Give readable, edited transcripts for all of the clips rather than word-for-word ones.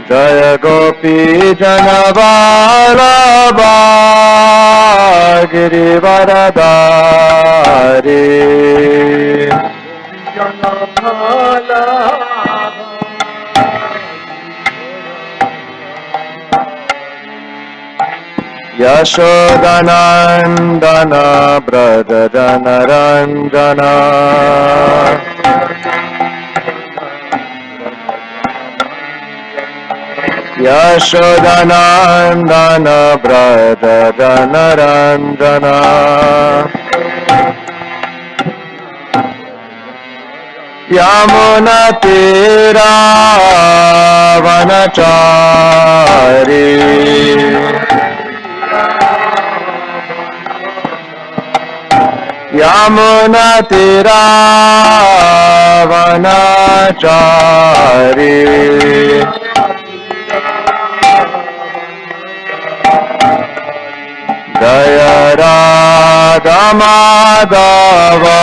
Jaya Gopi Janavalabha Girivaradari Yashodanandana Brada Janaranjana Yashodanandana Brada Janaranjana Yamuna Tira Vanachari Yamuna Tira Vanachari Jaya Radha Madhava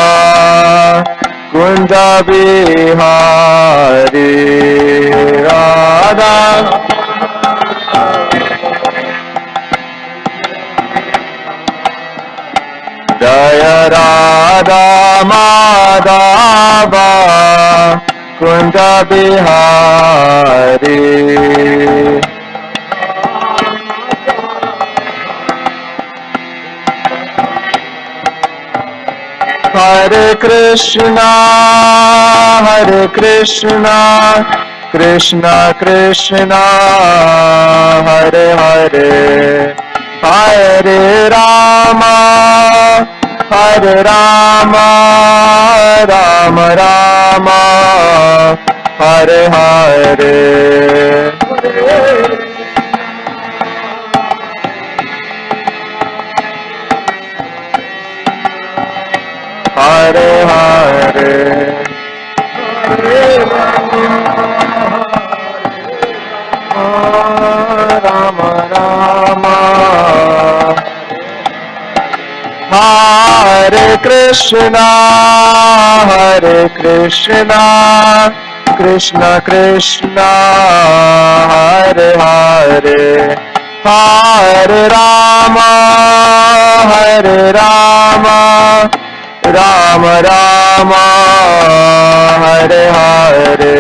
Kunja Bihari Radha Jaya Radha Madhava Kunja Bihari Hare Krishna, Krishna Krishna, Hare Hare, Hare Rama, Rama Rama, Hare Hare. Hare Hare Rama Rama Hare Krishna Krishna Krishna Hare Hare Hare Rama Rama Rama Hare Hare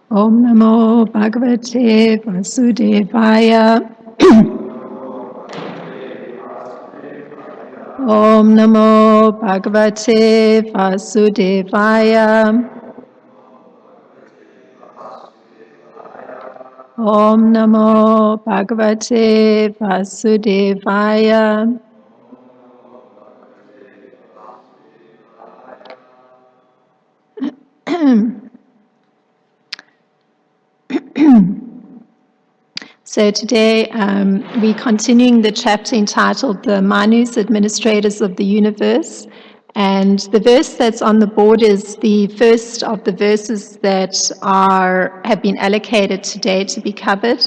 Om Namo Bhagavate Vasudevaya. Om Namo Bhagavate Vasudevaya. Om Namo Bhagavate Vasudevaya. So today we're continuing the chapter entitled The Manus, Administrators of the Universe. And the verse that's on the board is the first of the verses that have been allocated today to be covered.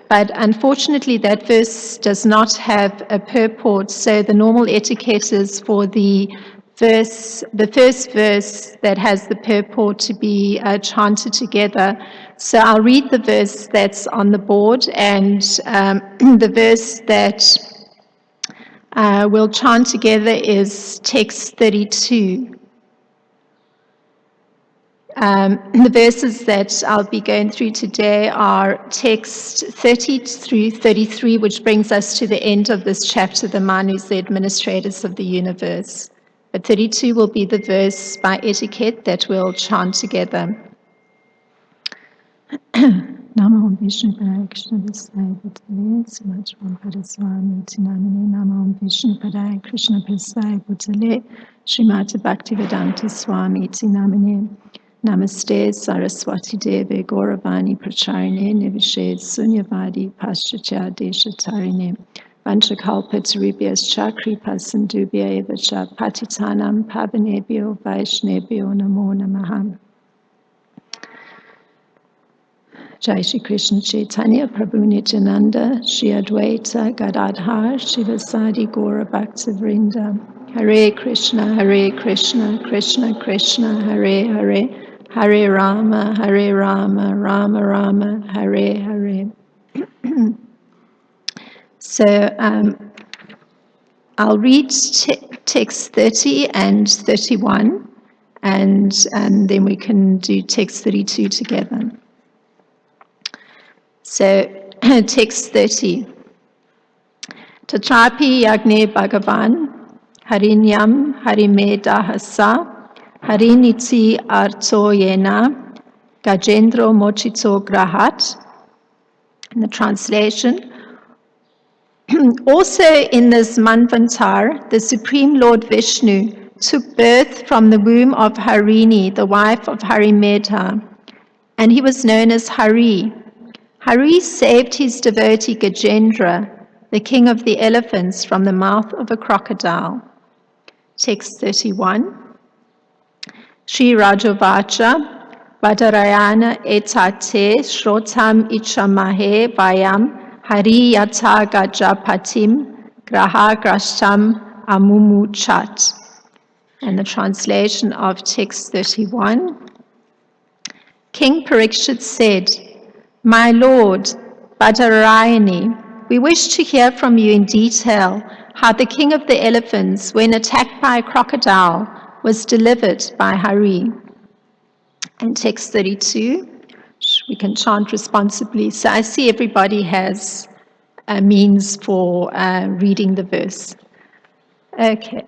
But unfortunately, that verse does not have a purport. So the normal etiquette is for the the first verse that has the purport to be chanted together. So I'll read the verse that's on the board, and the verse that we'll chant together is text 32. The verses that I'll be going through today are text 30 through 33, which brings us to the end of this chapter, the Manus, the administrators of the universe. But 32 will be the verse by etiquette that we'll chant together. Namo Vishnu Padaya Krishna Prasthaya Bhutale Srimad Bhagavatam Swami Tinamine Namo Vishnu Padaya Krishna Prasthaya Bhutale Srimad Bhaktivedanta Swami Tinamine Namaste Saraswati Deve Gauravani Pracharine Nivished Sunyavadi Paschatya Deshatarine Vanchakalpa Tarubhyascha Kripa Sindhubhya Evacha Patitanam Pavanebhyo Vaishnebhyo Namo Namaha. Jai Shri Krishna Chaitanya Prabhu Nityananda Shri Advaita Gadadhar Shivasadi Gaura Bhaktavrinda Hare Krishna Krishna Krishna Hare Hare Hare Rama Rama Rama Hare Hare. So I'll read text 30 and 31 and then we can do text 32 together. So, text 30. Tatrapi yagne bhagavan harinyam harimedahasa hariniti arto yena gajendro mochito grahat. In the translation, also in this Manvantar, the Supreme Lord Vishnu took birth from the womb of Harini, the wife of Harimedha, and he was known as Hari. Hari saved his devotee Gajendra, the king of the elephants, from the mouth of a crocodile. Text 31. Shri Rajavacha Vadarayana etate shrotam ichamahe vayam hari yata gajapatim graha grashtam amumuchat. And the translation of text 31. King Parikshit said, "My Lord, Badarayani, we wish to hear from you in detail how the king of the elephants, when attacked by a crocodile, was delivered by Hari." And text 32, we can chant responsibly. So I see everybody has a means for reading the verse. Okay,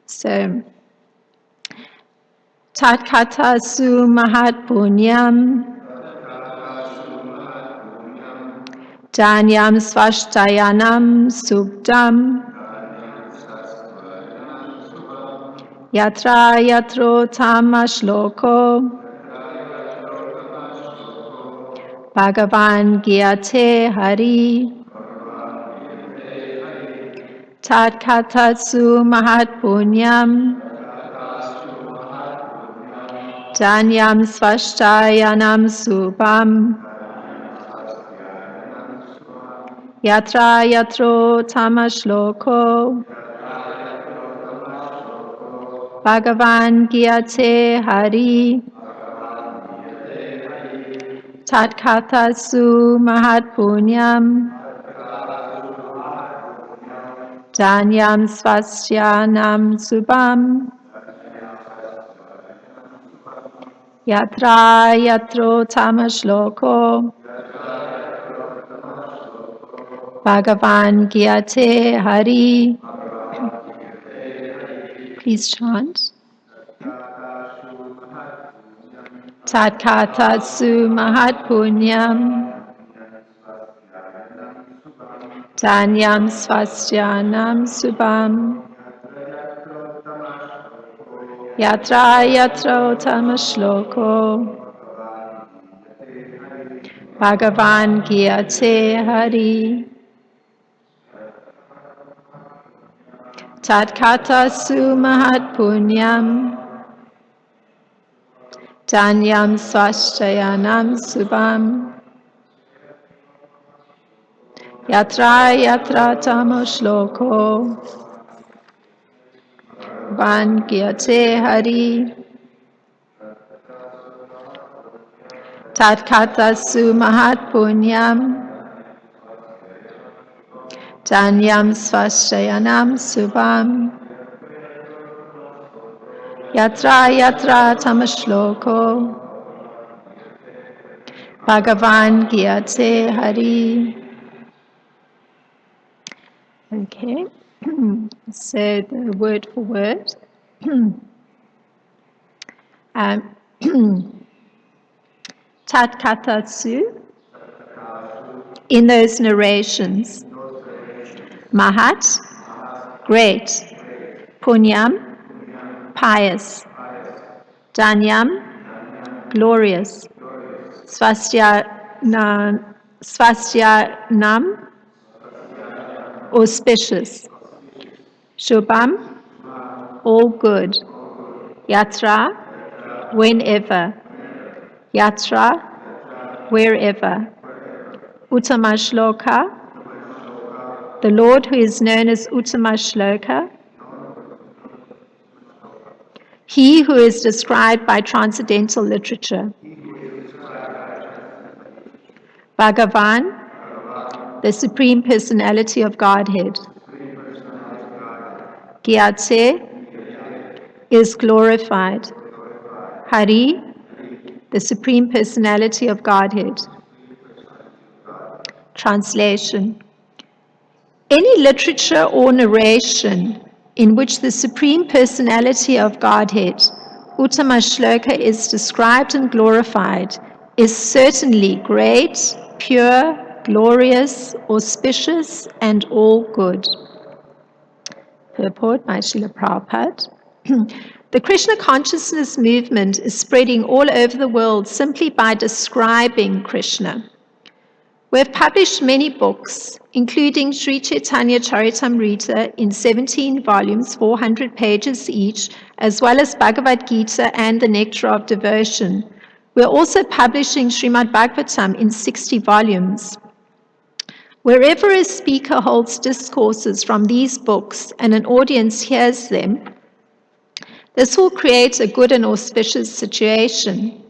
so Tat Kata Su Mahat Punyam Danyam Svashtayanam Subdam Yatra Yatro Tamashloko Bhagavan Gyate Hari Tat Katatsu Mahat Punyam Danyam Svashtayanam Subham Yatra Yatro Tamashloko Bhagavan Gyate Hari Tat Katatsu Mahat Punyam Danyam Svastyanam Subham Yatra Yatro Tamashloko Bhagavan Gyate Hari. Please chant. Tat Katatsu Mahat Punyam Danyam Svastyanam Subham Yatra Yatro Tamashloko Bhagavan Gyate Hari. Tat Katatsu Mahat Punyam Danyam Svashtayanam Subham Yatra Yatra Tamashloko Bhagavan Gyate Hari. Tat Katasu Mahat Punyam. Janyam Svashayanam Subham. Yatra Yatra Tamashloko. Bhagavan Gyate Hari. Okay, so the word for word. um, Tat Katatsu, in those narrations. Mahat, great. Punyam, pious. Danyam, glorious. Swastyanam, auspicious. Shubham, all good. Yatra, whenever. Yatra, wherever. Uttamashloka, the Lord who is known as Uttamashloka, he who is described by transcendental literature. Bhagavan, the Supreme Personality of Godhead. Gyatse, is glorified. Hari, the Supreme Personality of Godhead. Translation. Any literature or narration in which the Supreme Personality of Godhead, Uttama Shloka, is described and glorified is certainly great, pure, glorious, auspicious, and all good. Purport by Srila Prabhupada. The Krishna consciousness movement is spreading all over the world simply by describing Krishna. We have published many books, including Sri Chaitanya Charitamrita in 17 volumes, 400 pages each, as well as Bhagavad Gita and the Nectar of Devotion. We are also publishing Srimad Bhagavatam in 60 volumes. Wherever a speaker holds discourses from these books and an audience hears them, this will create a good and auspicious situation.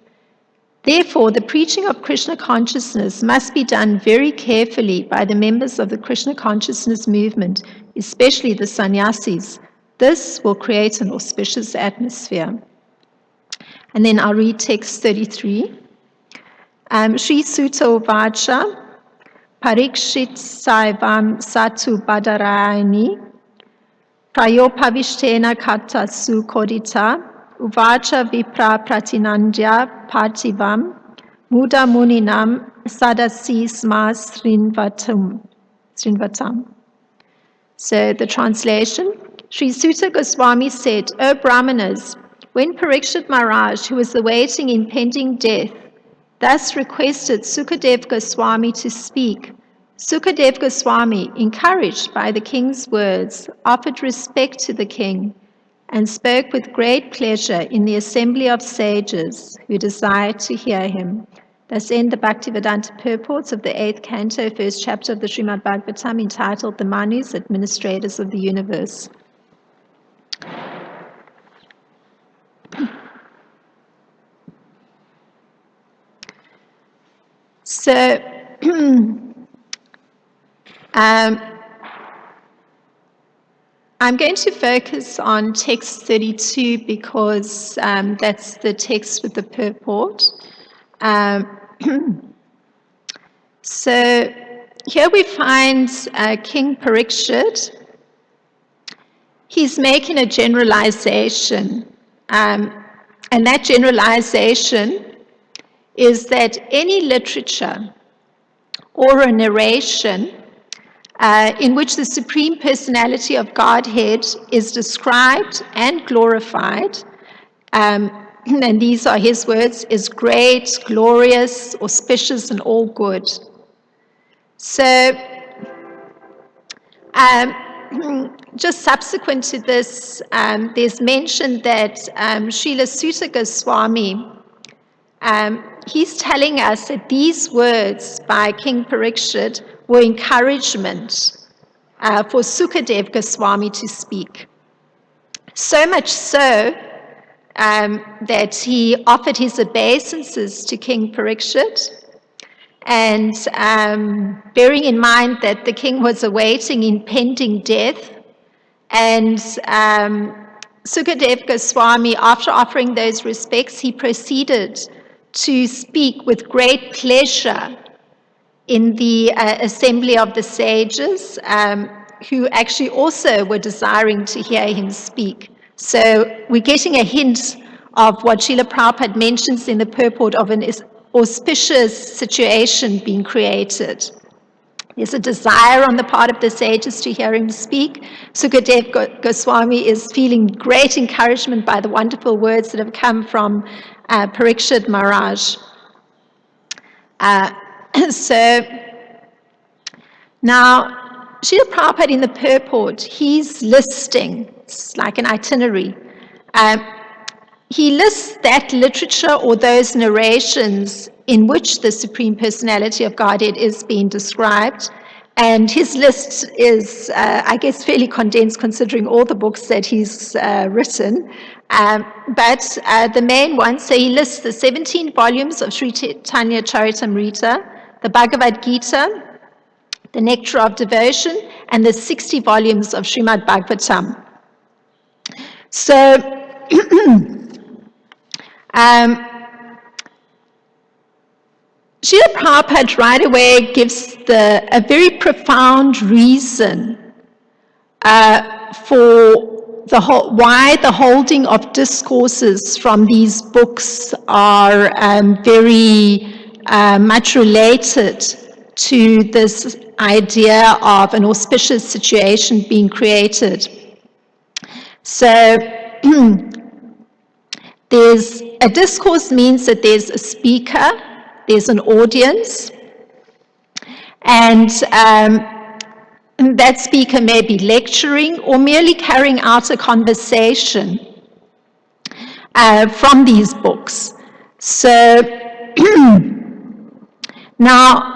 Therefore, the preaching of Krishna consciousness must be done very carefully by the members of the Krishna consciousness movement, especially the sannyasis. This will create an auspicious atmosphere. And then I'll read text 33. Sri Sutta Uvacha, Parikshit Saivam Satu Badarayani, Prayopavishtena Kata Sukodita, Uvacha Vipra Pratinandya Partivam, Muda Muninam Sadasi Sma Srinvatam. So the translation, Sri Sutta Goswami said, O Brahmanas, when Parikshit Maharaj, who was awaiting impending death, thus requested Sukadev Goswami to speak, Sukadev Goswami, encouraged by the king's words, offered respect to the king and spoke with great pleasure in the assembly of sages who desired to hear him. Thus end the Bhaktivedanta purports of the 8th canto, 1st chapter of the Srimad Bhagavatam, entitled The Manus, Administrators of the Universe. So, I'm going to focus on text 32 because that's the text with the purport. So here we find King Parikshit. He's making a generalization, and that generalization is that any literature or a narration in which the Supreme Personality of Godhead is described and glorified, and these are his words, is great, glorious, auspicious, and all good. So, just subsequent to this, there's mention that Srila Sutta Goswami, he's telling us that these words by King Parikshit were encouragement for Sukadev Goswami to speak. So much so that he offered his obeisances to King Parikshit. And bearing in mind that the king was awaiting impending death, and Sukadev Goswami, after offering those respects, he proceeded to speak with great pleasure in the assembly of the sages, who actually also were desiring to hear him speak. So we're getting a hint of what Srila Prabhupada mentions in the purport of an auspicious situation being created. There's a desire on the part of the sages to hear him speak. Sukadev Goswami is feeling great encouragement by the wonderful words that have come from Parikshit Maharaj. So now, Srila Prabhupada in the purport, he's listing, it's like an itinerary. He lists that literature or those narrations in which the Supreme Personality of Godhead is being described. And his list is, I guess, fairly condensed considering all the books that he's written. But the main ones, so he lists the 17 volumes of Sri Chaitanya Charitamrita, the Bhagavad Gita, the Nectar of Devotion, and the 60 volumes of Srimad Bhagavatam. So, Srila Prabhupada right away gives a very profound reason for why the holding of discourses from these books are very much related to this idea of an auspicious situation being created. So there's a discourse means that there's a speaker, there's an audience, and that speaker may be lecturing or merely carrying out a conversation from these books. So now,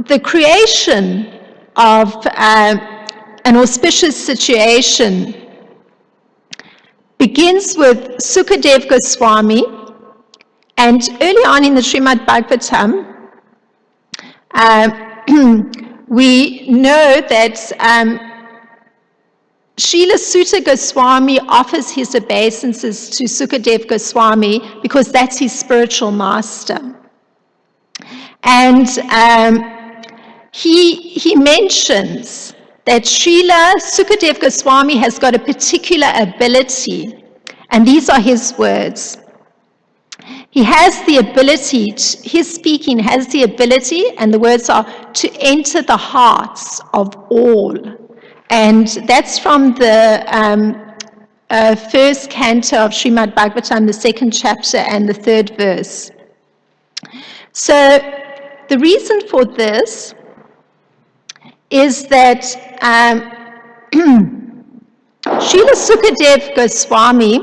the creation of an auspicious situation begins with Sukadev Goswami, and early on in the Srimad Bhagavatam, we know that Srila Sutta Goswami offers his obeisances to Sukadev Goswami because that's his spiritual master. And he mentions that Srila Sukadev Goswami has got a particular ability, and these are his words. He has the ability, his speaking has the ability, and the words are, to enter the hearts of all. And that's from the first canto of Srimad Bhagavatam, the second chapter and the third verse. So the reason for this is that Srila Sukadev Goswami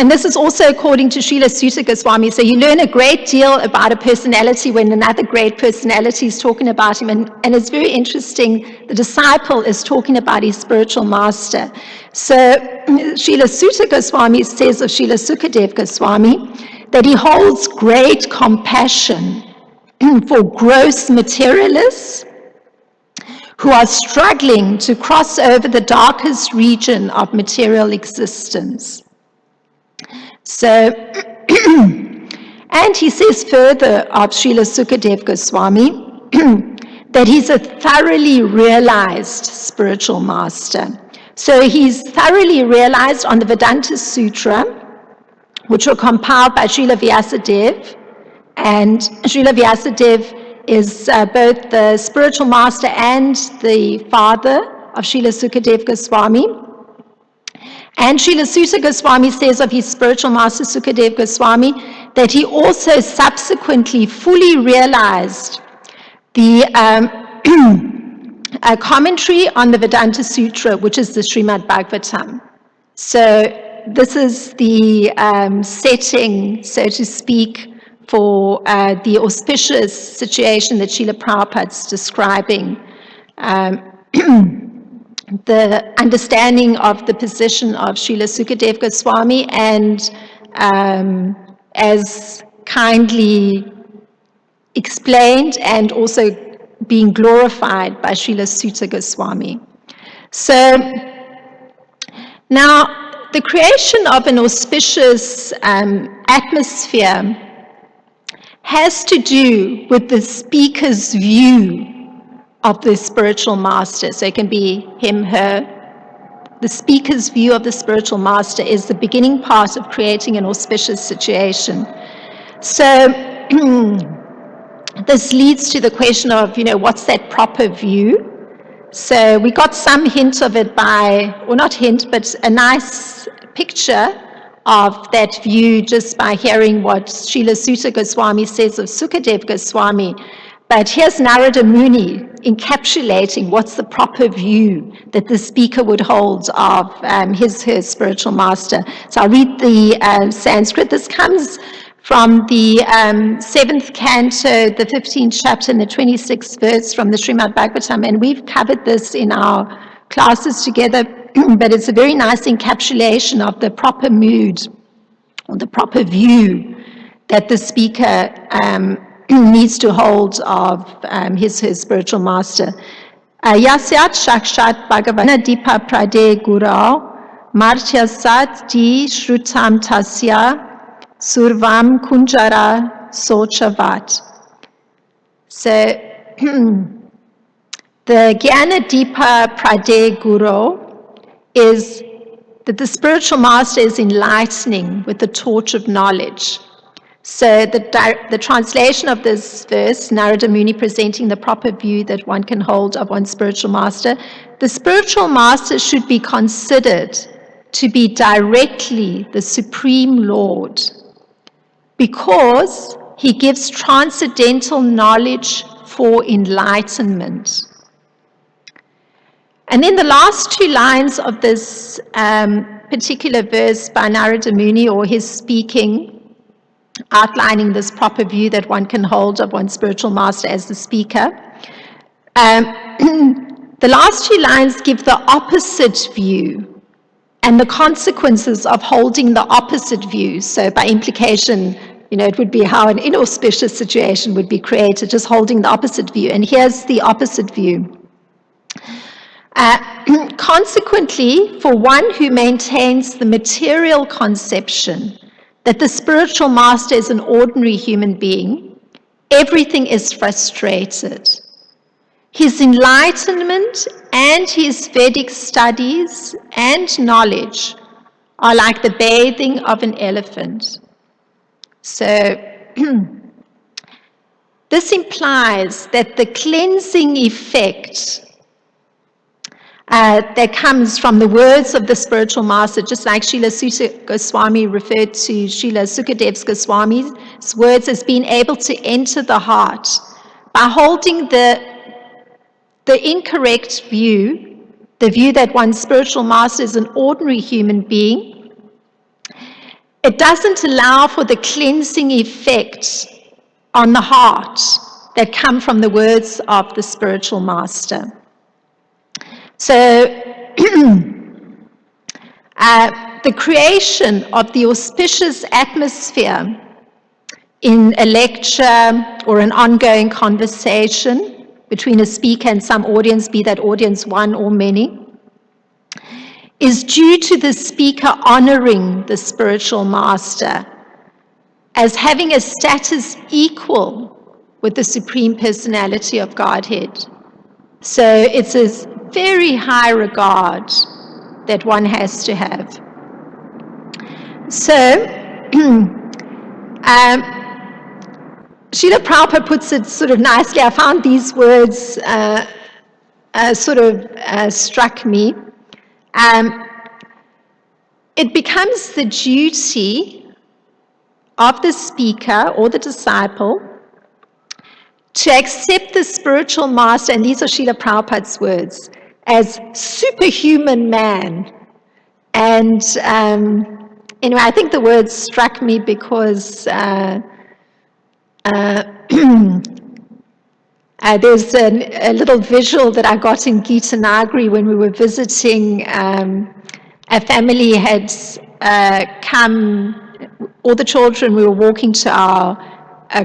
and this is also according to Srila Sutta Goswami, so you learn a great deal about a personality when another great personality is talking about him, and it's very interesting, the disciple is talking about his spiritual master. So Srila Sutta Goswami says of Srila Sukadev Goswami that he holds great compassion for gross materialists who are struggling to cross over the darkest region of material existence. So, and he says further of Srila Sukadev Goswami that he's a thoroughly realized spiritual master. So he's thoroughly realized on the Vedanta Sutra, which were compiled by Srila Vyasadeva, and Srila Vyasadeva is both the spiritual master and the father of Srila Sukadev Goswami. And Srila Sutta Goswami says of his spiritual master Sukadev Goswami that he also subsequently fully realized the commentary on the Vedanta Sutra, which is the Srimad Bhagavatam. So this is the setting, so to speak, for the auspicious situation that Srila Prabhupada's describing, the understanding of the position of Srila Sukadeva Goswami, and as kindly explained and also being glorified by Srila Sutta Goswami. So now the creation of an auspicious atmosphere has to do with the speaker's view of the spiritual master. So it can be him, her. The speaker's view of the spiritual master is the beginning part of creating an auspicious situation. So this leads to the question of, what's that proper view? So we got some hint of it or not hint, but a nice picture of that view just by hearing what Srila Sutta Goswami says of Sukadeva Goswami. But here's Narada Muni encapsulating what's the proper view that the speaker would hold of her spiritual master. So I'll read the Sanskrit. This comes from the 7th canto, the 15th chapter, and the 26th verse from the Srimad Bhagavatam. And we've covered this in our classes together, but it's a very nice encapsulation of the proper mood or the proper view that the speaker needs to hold of her spiritual master. Yasyat shakshat bhagavana dipa prade gurau martyasat di shrutam tasya survam kunjara sochavat. So the Jnana Dipa Prade Guru is that the spiritual master is enlightening with the torch of knowledge. So the translation of this verse, Narada Muni presenting the proper view that one can hold of one's spiritual master, the spiritual master should be considered to be directly the Supreme Lord, because he gives transcendental knowledge for enlightenment. And then the last two lines of this particular verse by Narada Muni, or his speaking, outlining this proper view that one can hold of one's spiritual master as the speaker. The last two lines give the opposite view and the consequences of holding the opposite view. So by implication, it would be how an inauspicious situation would be created, just holding the opposite view. And here's the opposite view. Consequently, for one who maintains the material conception that the spiritual master is an ordinary human being, everything is frustrated. His enlightenment and his Vedic studies and knowledge are like the bathing of an elephant. So this implies that the cleansing effect that comes from the words of the spiritual master, just like Srila Sutta Goswami referred to Srila Sukadeva Goswami's words as being able to enter the heart. By holding the incorrect view, the view that one's spiritual master is an ordinary human being, it doesn't allow for the cleansing effect on the heart that come from the words of the spiritual master. So the creation of the auspicious atmosphere in a lecture or an ongoing conversation between a speaker and some audience, be that audience one or many, is due to the speaker honoring the spiritual master as having a status equal with the Supreme Personality of Godhead. So it's a very high regard that one has to have. So, Srila Prabhupada puts it sort of nicely. I found these words struck me. It becomes the duty of the speaker or the disciple to accept the spiritual master, and these are Srila Prabhupada's words, as superhuman man. And anyway, I think the words struck me because There's a little visual that I got in Gita Nagari when we were visiting. A family had come, all the children, we were walking to our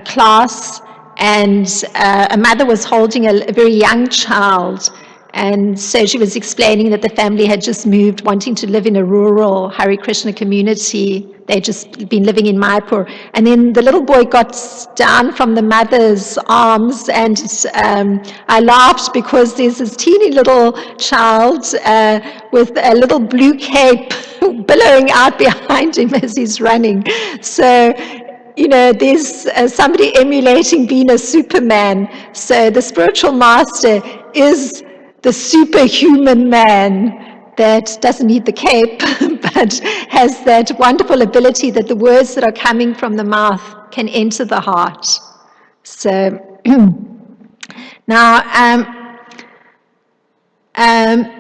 class, and a mother was holding a very young child. And so she was explaining that the family had just moved, wanting to live in a rural Hare Krishna community. They'd just been living in Mayapur. And then the little boy got down from the mother's arms, and I laughed because there's this teeny little child with a little blue cape billowing out behind him as he's running. So, you know, there's somebody emulating being a Superman. So the spiritual master is the superhuman man that doesn't need the cape, but has that wonderful ability that the words that are coming from the mouth can enter the heart. So now,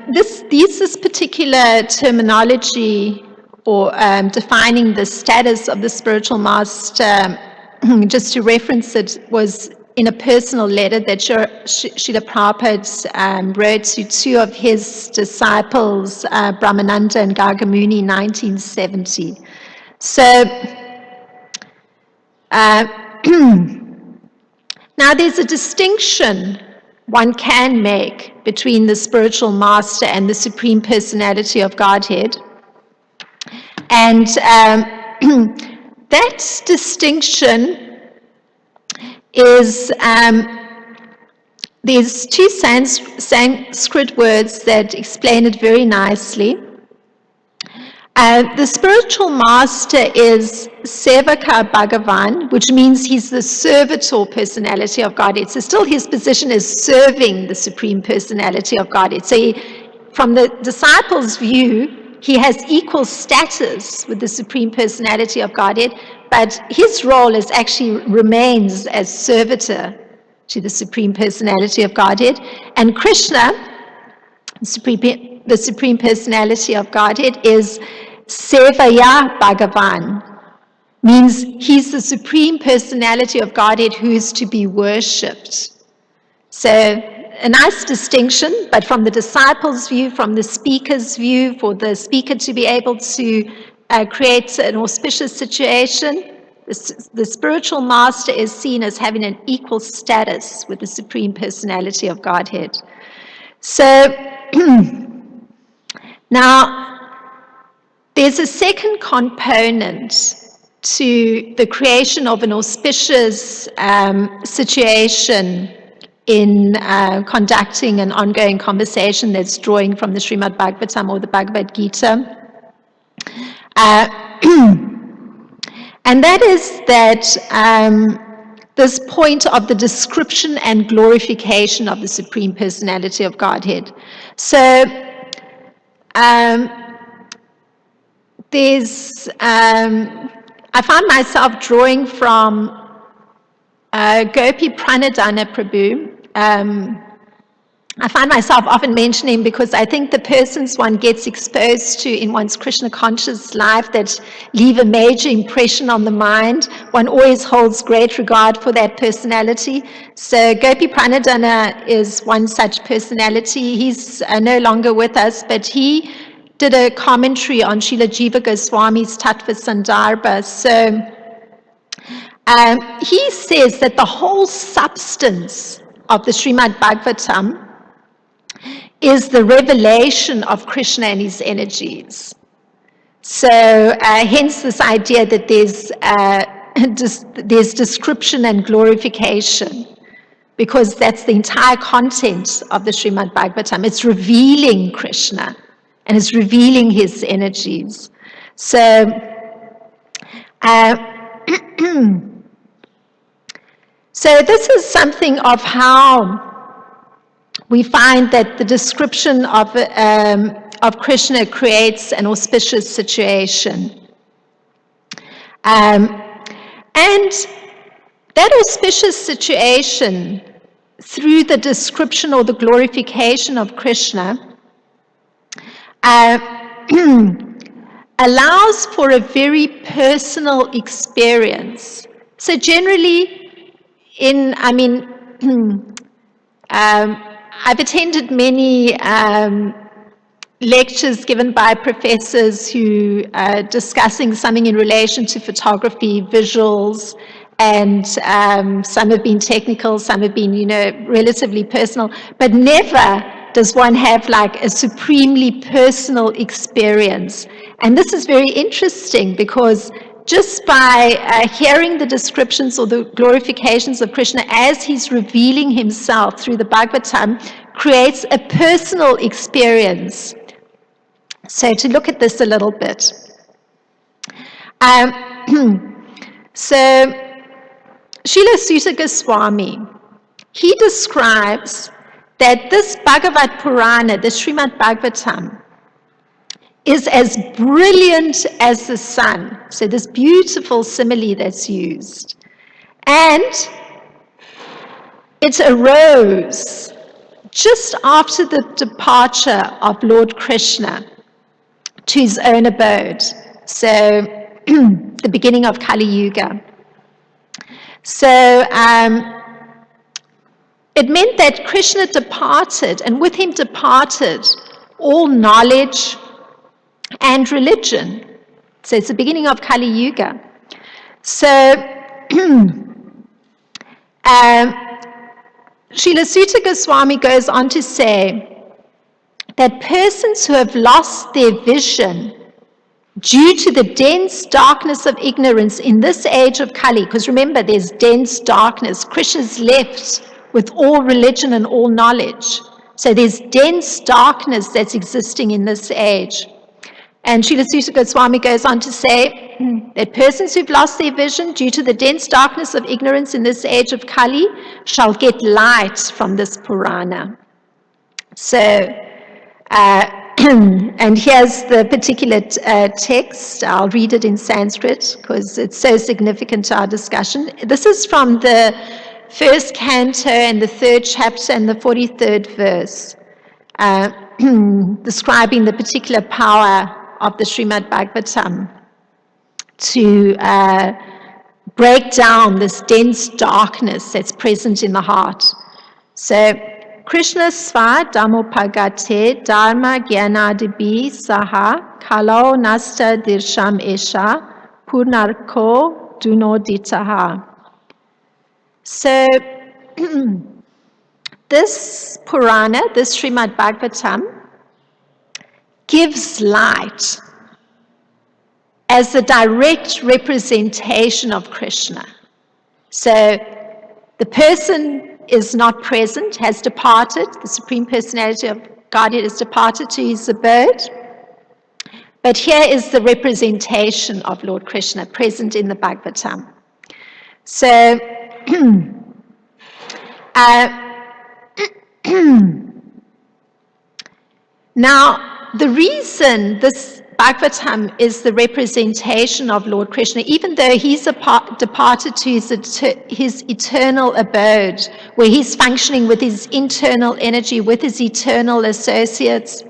this particular terminology or defining the status of the spiritual master, just to reference it, was in a personal letter that Srila Prabhupada wrote to two of his disciples, Brahmananda and Gargamuni, in 1970. So, now there's a distinction one can make between the spiritual master and the Supreme Personality of Godhead. And that distinction is, there's two Sanskrit words that explain it very nicely. The spiritual master is Sevaka Bhagavan, which means he's the servitor personality of Godhead. So still his position is serving the Supreme Personality of Godhead. So from the disciples' view, he has equal status with the Supreme Personality of Godhead, but his role remains as servitor to the Supreme Personality of Godhead. And Krishna, the Supreme Personality of Godhead, is Sevaya Bhagavan, means he's the Supreme Personality of Godhead who is to be worshipped. So a nice distinction, but from the disciples' view, from the speaker's view, for the speaker to be able to create an auspicious situation, the spiritual master is seen as having an equal status with the Supreme Personality of Godhead. So now, there's a second component to the creation of an auspicious situation in conducting an ongoing conversation that's drawing from the Srimad Bhagavatam or the Bhagavad Gita. And that is that this point of the description and glorification of the Supreme Personality of Godhead. So, I found myself drawing from Gopi Pranadhana Prabhu. I find myself often mentioning because I think the persons one gets exposed to in one's Krishna conscious life that leave a major impression on the mind, one always holds great regard for that personality. So Gopi Pranadhana is one such personality. He's no longer with us, but he did a commentary on Srila Jiva Goswami's Tattva Sandarbha. So he says that the whole substance of the Srimad Bhagavatam is the revelation of Krishna and his energies. So hence this idea that there's description and glorification, because that's the entire content of the Srimad Bhagavatam. It's revealing Krishna and it's revealing his energies. So so this is something of how we find that the description of Krishna creates an auspicious situation. And that auspicious situation, through the description or the glorification of Krishna, allows for a very personal experience. So generally, I've attended many lectures given by professors who are discussing something in relation to photography, visuals, and some have been technical, some have been, relatively personal, but never does one have like a supremely personal experience. And this is very interesting because just by hearing the descriptions or the glorifications of Krishna as he's revealing himself through the Bhagavatam creates a personal experience. So to look at this a little bit. So Srila Sutta Goswami, he describes that this Bhagavat Purana, the Srimad Bhagavatam, is as brilliant as the sun. So this beautiful simile that's used. And it arose just after the departure of Lord Krishna to his own abode. So the beginning of Kali Yuga. So it meant that Krishna departed, and with him departed all knowledge and religion. So it's the beginning of Kali Yuga. So Srila Sutta Goswami goes on to say that persons who have lost their vision due to the dense darkness of ignorance in this age of Kali, because remember there's dense darkness, Krishna's left with all religion and all knowledge. So there's dense darkness that's existing in this age. And Srila Sutta Goswami goes on to say that persons who've lost their vision due to the dense darkness of ignorance in this age of Kali shall get light from this Purana. So, and here's the particular text. I'll read it in Sanskrit because it's so significant to our discussion. This is from the first canto and the 3rd chapter and the 43rd verse, describing the particular power of the Srimad Bhagavatam to break down this dense darkness that's present in the heart. So, Krishna sva dhammopagate dharma jnanadibi saha kalau nasta dirsham esha purnarko dunoditaha. So, this Purana, this Srimad Bhagavatam, gives light as the direct representation of Krishna. So the person is not present, has departed, the Supreme Personality of Godhead has departed to his abode, but here is the representation of Lord Krishna present in the Bhagavatam. So now, the reason this Bhagavatam is the representation of Lord Krishna, even though he's departed to his eternal abode, where he's functioning with his internal energy, with his eternal associates,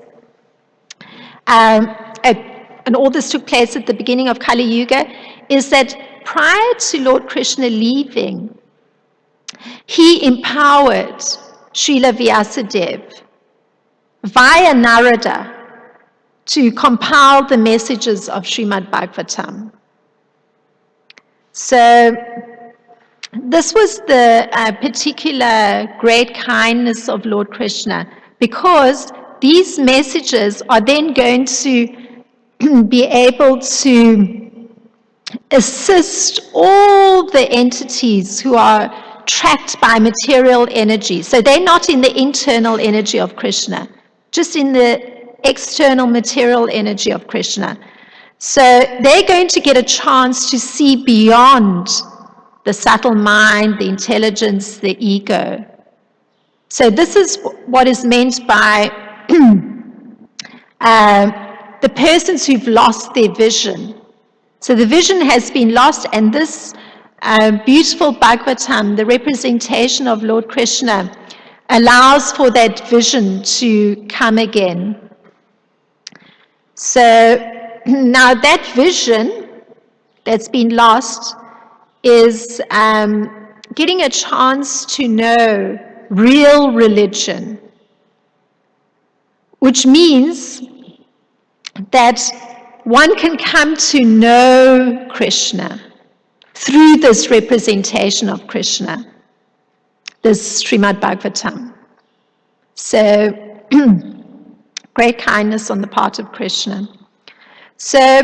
and all this took place at the beginning of Kali Yuga, is that prior to Lord Krishna leaving, he empowered Srila Vyasadeva via Narada to compile the messages of Srimad Bhagavatam. So this was the particular great kindness of Lord Krishna, because these messages are then going to be able to assist all the entities who are trapped by material energy. So they're not in the internal energy of Krishna, just in the external material energy of Krishna. So they're going to get a chance to see beyond the subtle mind, the intelligence, the ego. So this is what is meant by the persons who've lost their vision. So the vision has been lost, and this beautiful Bhagavatam, the representation of Lord Krishna, allows for that vision to come again. So now that vision that's been lost is getting a chance to know real religion, which means that one can come to know Krishna through this representation of Krishna, this Srimad Bhagavatam. So, great kindness on the part of Krishna. So,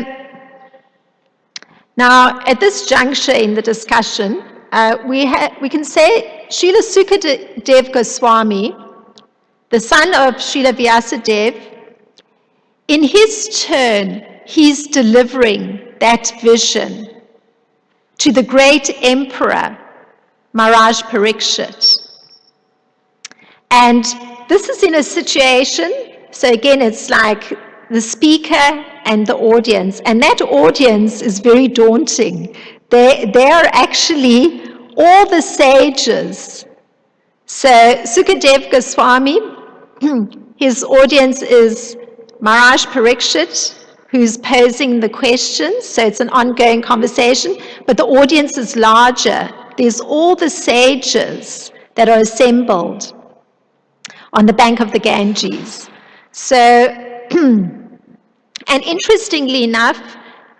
now at this juncture in the discussion, we can say Srila Sukadev Goswami, the son of Srila Vyasadeva, in his turn, he's delivering that vision to the great emperor, Maharaj Parikshit. And this is in a situation, so again, it's like the speaker and the audience, and that audience is very daunting. They are actually all the sages. So Sukadev Goswami, his audience is Maharaj Parikshit, who's posing the questions, so it's an ongoing conversation, but the audience is larger. There's all the sages that are assembled on the bank of the Ganges. So, and interestingly enough,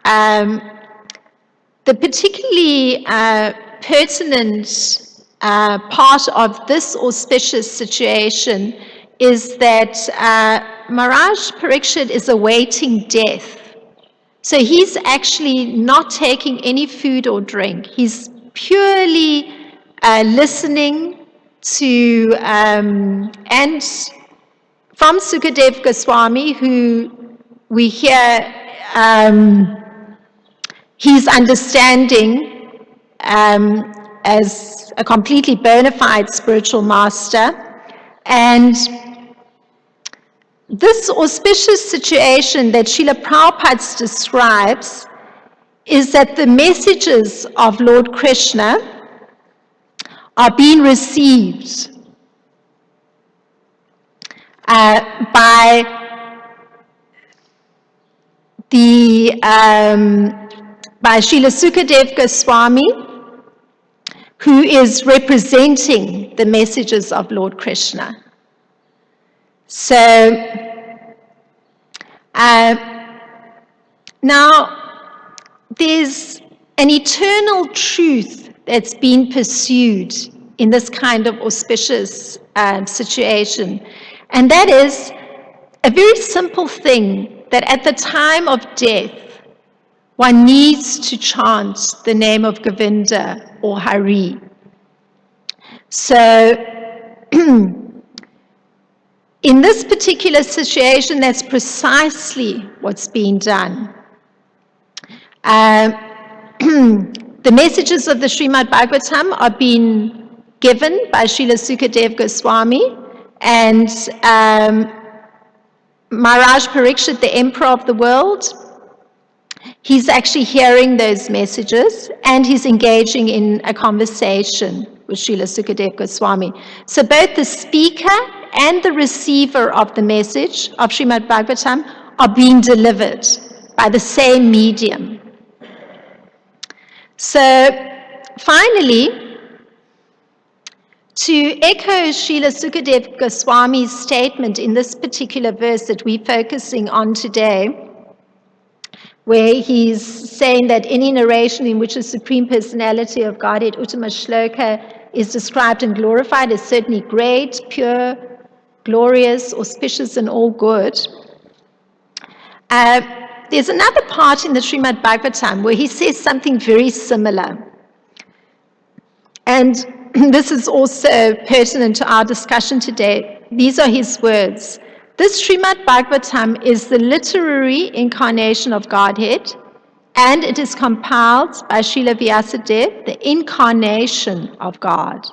the particularly pertinent part of this auspicious situation is that Maharaj Parikshit is awaiting death. So he's actually not taking any food or drink. He's purely listening to, and from Sukadev Goswami, who we hear he's understanding as a completely bona fide spiritual master. And this auspicious situation that Srila Prabhupada describes is that the messages of Lord Krishna are being received by Srila Sukadev Goswami, who is representing the messages of Lord Krishna. So, now, there's an eternal truth that's been pursued in this kind of auspicious situation, and that is a very simple thing, that at the time of death, one needs to chant the name of Govinda or Hari. So, in this particular situation, that's precisely what's being done. The messages of the Srimad Bhagavatam are being given by Srila Sukadev Goswami, and Maharaj Parikshit, the emperor of the world, he's actually hearing those messages, and he's engaging in a conversation with Srila Sukadev Goswami. So both the speaker and the receiver of the message of Srimad Bhagavatam are being delivered by the same medium. So finally, to echo Srila Sukadev Goswami's statement in this particular verse that we're focusing on today, where he's saying that any narration in which the Supreme Personality of Godhead, Uttama Shloka, is described and glorified is certainly great, pure, glorious, auspicious, and all good. There's another part in the Srimad Bhagavatam where he says something very similar. And this is also pertinent to our discussion today. These are his words. This Srimad Bhagavatam is the literary incarnation of Godhead, and it is compiled by Srila Vyasadeva, the incarnation of God.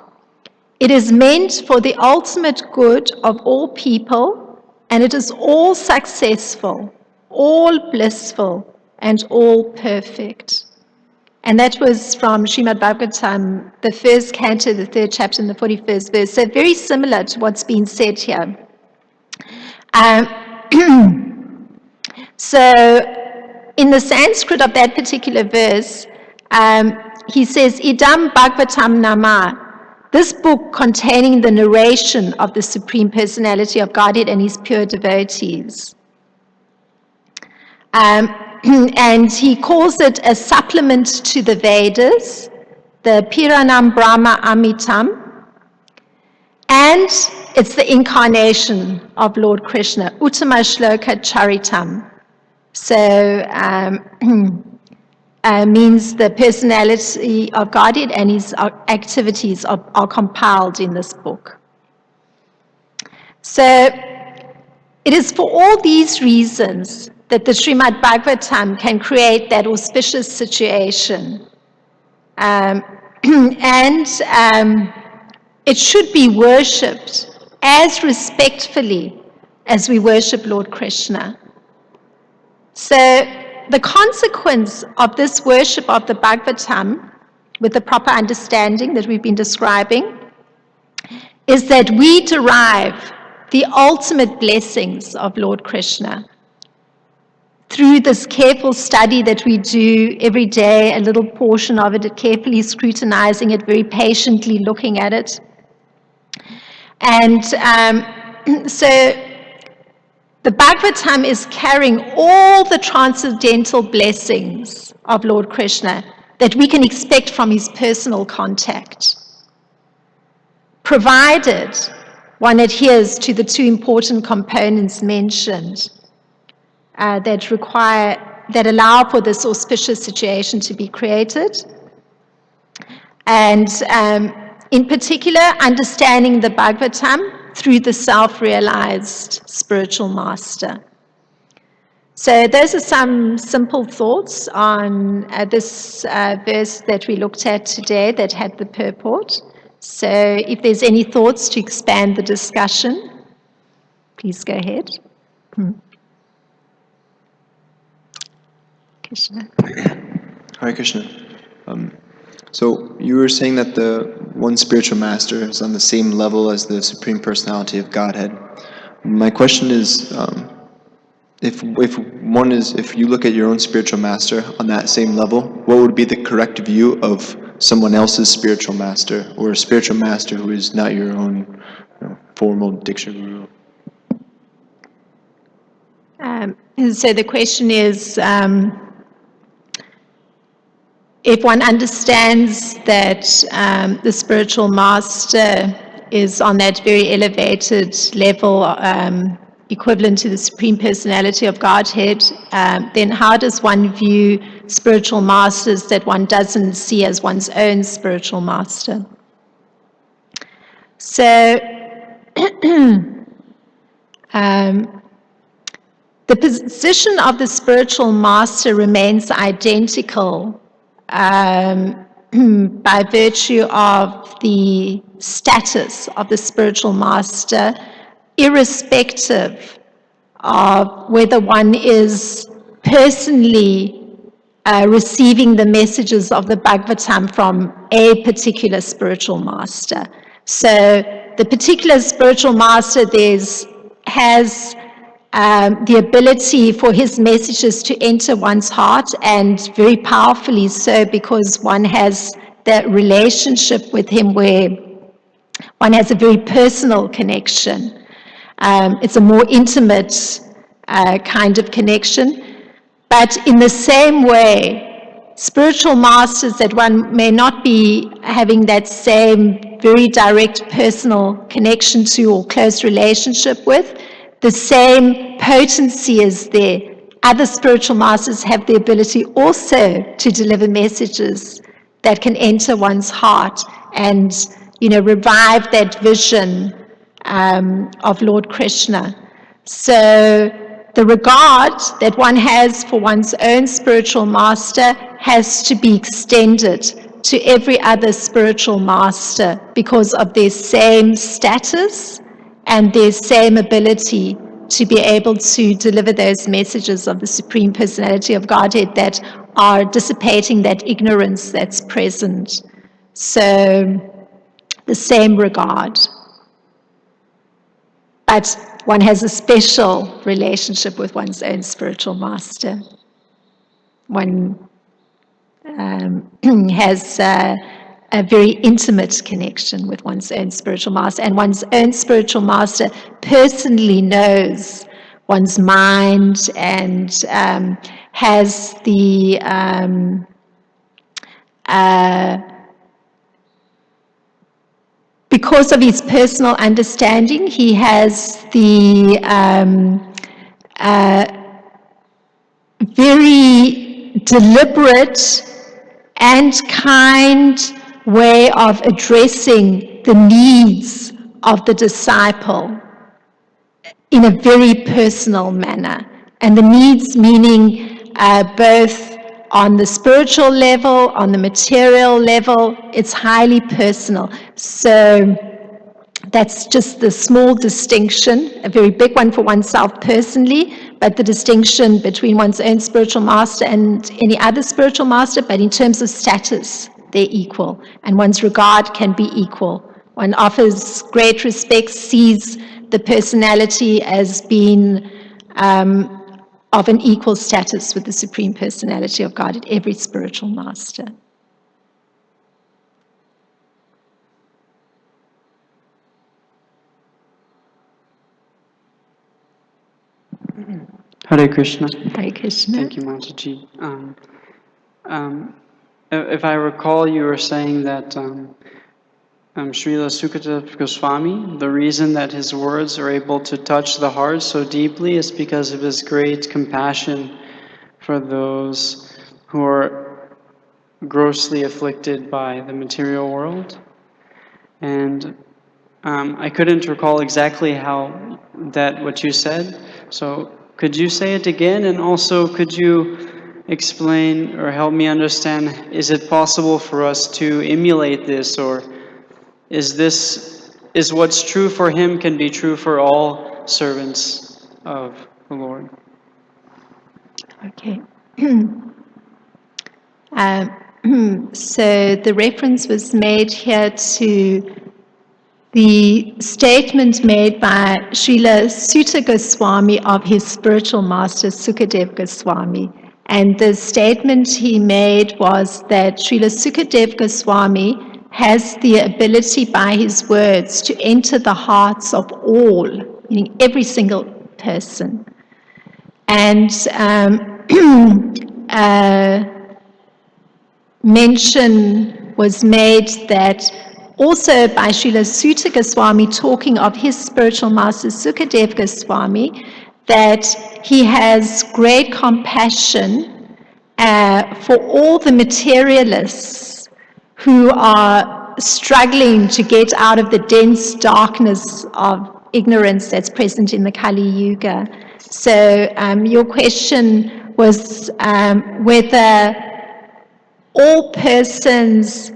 It is meant for the ultimate good of all people, and it is all successful, all blissful, and all perfect. And that was from Srimad Bhagavatam, the first canto, the 3rd chapter, and the 41st verse. So very similar to what's been said here. So in the Sanskrit of that particular verse, He says, Idam Bhagavatam Nama, this book containing the narration of the Supreme Personality of Godhead and his pure devotees. And he calls it a supplement to the Vedas, the Piranam Brahma Amitam, and it's the incarnation of Lord Krishna, Uttama Shloka Charitam. So, means the personality of Godhead and his activities are compiled in this book. So, it is for all these reasons that the Srimad Bhagavatam can create that auspicious situation. And it should be worshipped as respectfully as we worship Lord Krishna. So the consequence of this worship of the Bhagavatam, with the proper understanding that we've been describing, is that we derive the ultimate blessings of Lord Krishna. Through this careful study that we do every day, a little portion of it, carefully scrutinizing it, very patiently looking at it. And so the Bhagavatam is carrying all the transcendental blessings of Lord Krishna that we can expect from his personal contact, provided one adheres to the two important components mentioned that allow for this auspicious situation to be created. And in particular, understanding the Bhagavatam through the self-realized spiritual master. So those are some simple thoughts on this verse that we looked at today that had the purport. So if there's any thoughts to expand the discussion, please go ahead. Krishna. Hare Krishna. So you were saying that the one spiritual master is on the same level as the Supreme Personality of Godhead. My question is, if you look at your own spiritual master on that same level, what would be the correct view of someone else's spiritual master, or a spiritual master who is not your own formal Diksha Guru? So the question is, if one understands that the spiritual master is on that very elevated level, equivalent to the Supreme Personality of Godhead, then how does one view spiritual masters that one doesn't see as one's own spiritual master? So, the position of the spiritual master remains identical by virtue of the status of the spiritual master, irrespective of whether one is personally receiving the messages of the Bhagavatam from a particular spiritual master. So the particular spiritual master has the ability for his messages to enter one's heart, and very powerfully so, because one has that relationship with him where one has a very personal connection. It's a more intimate kind of connection. But in the same way, spiritual masters that one may not be having that same very direct personal connection to or close relationship with, the same potency is there. Other spiritual masters have the ability also to deliver messages that can enter one's heart and, revive that vision of Lord Krishna. So the regard that one has for one's own spiritual master has to be extended to every other spiritual master because of their same status and their same ability to be able to deliver those messages of the Supreme Personality of Godhead that are dissipating that ignorance that's present. So, the same regard. But one has a special relationship with one's own spiritual master. One has a very intimate connection with one's own spiritual master, and one's own spiritual master personally knows one's mind and has the because of his personal understanding, he has the very deliberate and kind way of addressing the needs of the disciple in a very personal manner. And the needs meaning both on the spiritual level, on the material level, it's highly personal. So that's just the small distinction, a very big one for oneself personally, but the distinction between one's own spiritual master and any other spiritual master, but in terms of status, they're equal, and one's regard can be equal. One offers great respect, sees the personality as being of an equal status with the Supreme Personality of God at every spiritual master. Hare Krishna. Hare Krishna. Thank you, Mataji. If I recall, you were saying that Srila Sukadeva Goswami, the reason that his words are able to touch the heart so deeply is because of his great compassion for those who are grossly afflicted by the material world. And I couldn't recall exactly what you said, so could you say it again? And also, could you explain or help me understand, is it possible for us to emulate this, or is what's true for him can be true for all servants of the Lord? Okay. So the reference was made here to the statement made by Srila Sutta Goswami of his spiritual master Sukadeva Goswami. And the statement he made was that Srila Sukadeva Goswami has the ability by his words to enter the hearts of all, meaning every single person. And mention was made that also by Srila Sutta Goswami, talking of his spiritual master Sukadeva Goswami, that he has great compassion for all the materialists who are struggling to get out of the dense darkness of ignorance that's present in the Kali Yuga. So your question was whether all persons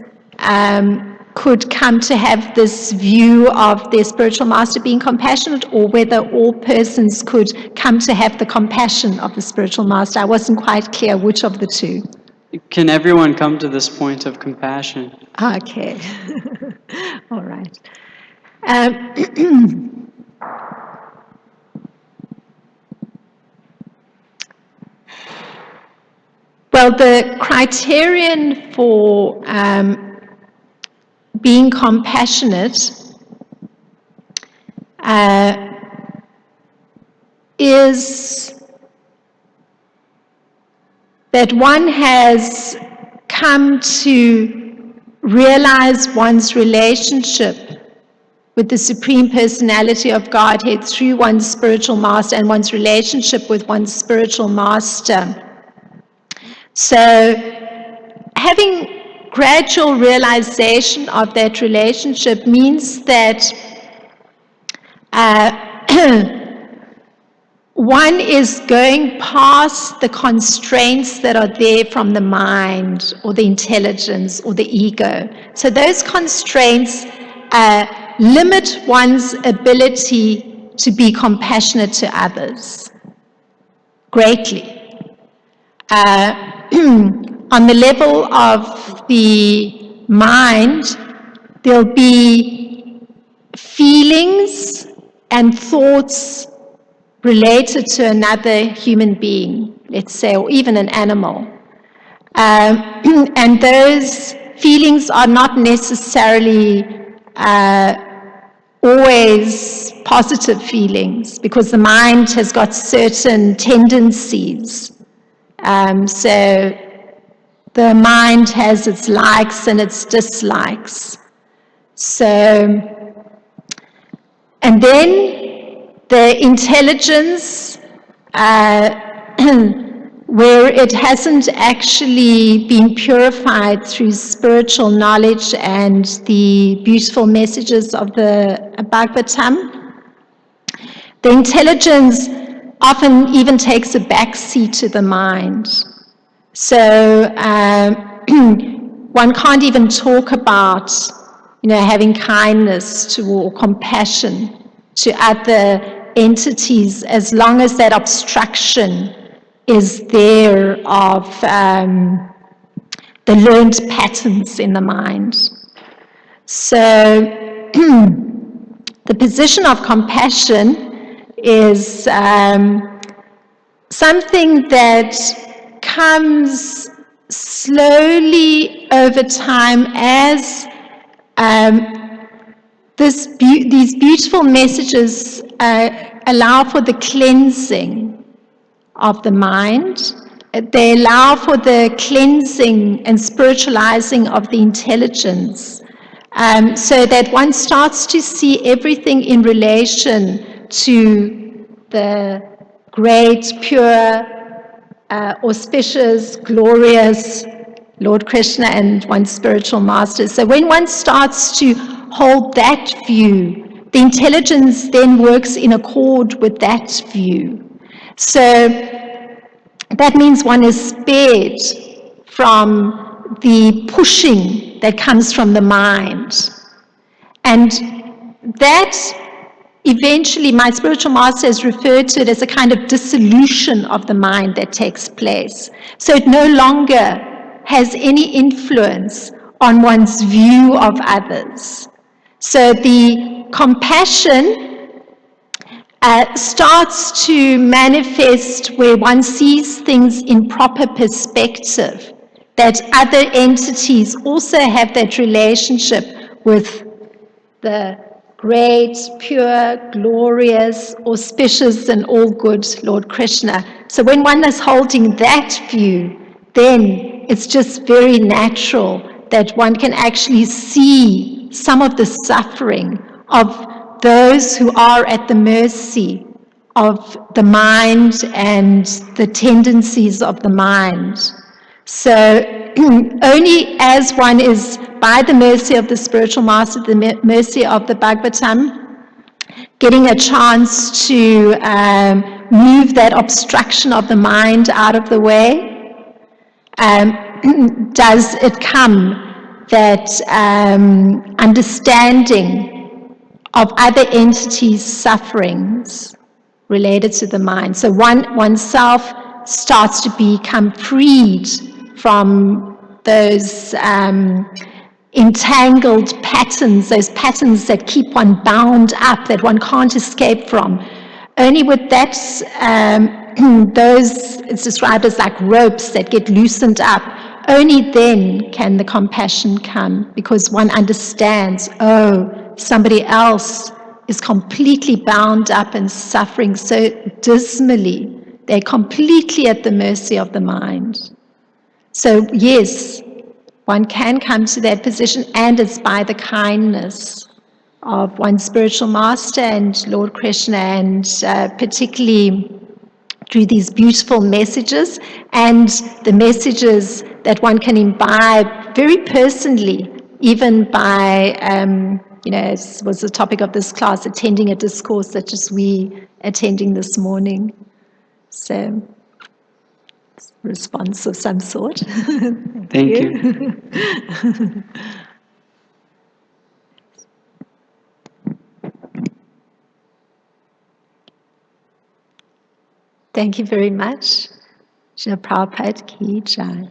could come to have this view of their spiritual master being compassionate, or whether all persons could come to have the compassion of the spiritual master. I wasn't quite clear which of the two. Can everyone come to this point of compassion? Okay. All right. Well, the criterion for being compassionate is that one has come to realize one's relationship with the Supreme Personality of Godhead through one's spiritual master and one's relationship with one's spiritual master. So, having gradual realization of that relationship means that one is going past the constraints that are there from the mind or the intelligence or the ego. So those constraints limit one's ability to be compassionate to others greatly. On the level of the mind, there'll be feelings and thoughts related to another human being, let's say, or even an animal. And those feelings are not necessarily always positive feelings, because the mind has got certain tendencies. So the mind has its likes and its dislikes. So, and then the intelligence, where it hasn't actually been purified through spiritual knowledge and the beautiful messages of the Bhagavatam, the intelligence often even takes a backseat to the mind. So one can't even talk about, having kindness to or compassion to other entities as long as that obstruction is there of the learned patterns in the mind. So the position of compassion is something that comes slowly over time as these beautiful messages allow for the cleansing of the mind. They allow for the cleansing and spiritualizing of the intelligence, so that one starts to see everything in relation to the great, pure, auspicious, glorious Lord Krishna and one's spiritual masters. So when one starts to hold that view, the intelligence then works in accord with that view. So that means one is spared from the pushing that comes from the mind. And that eventually, my spiritual master has referred to it as a kind of dissolution of the mind that takes place. So it no longer has any influence on one's view of others. So the compassion starts to manifest where one sees things in proper perspective, that other entities also have that relationship with the great, pure, glorious, auspicious, and all good Lord Krishna. So when one is holding that view, then it's just very natural that one can actually see some of the suffering of those who are at the mercy of the mind and the tendencies of the mind. So only as one is by the mercy of the spiritual master, the mercy of the Bhagavatam, getting a chance to move that obstruction of the mind out of the way, does it come that understanding of other entities' sufferings related to the mind. So oneself starts to become freed from those entangled patterns, those patterns that keep one bound up, that one can't escape from. Only with that, those, it's described as like ropes that get loosened up. Only then can the compassion come, because one understands, somebody else is completely bound up and suffering so dismally. They're completely at the mercy of the mind. So yes, one can come to that position, and it's by the kindness of one's spiritual master and Lord Krishna, and particularly through these beautiful messages and the messages that one can imbibe very personally, even by, as was the topic of this class, attending a discourse such as we attending this morning. So, response of some sort. Thank you. Thank you very much. Srila Prabhupada Ki Jai.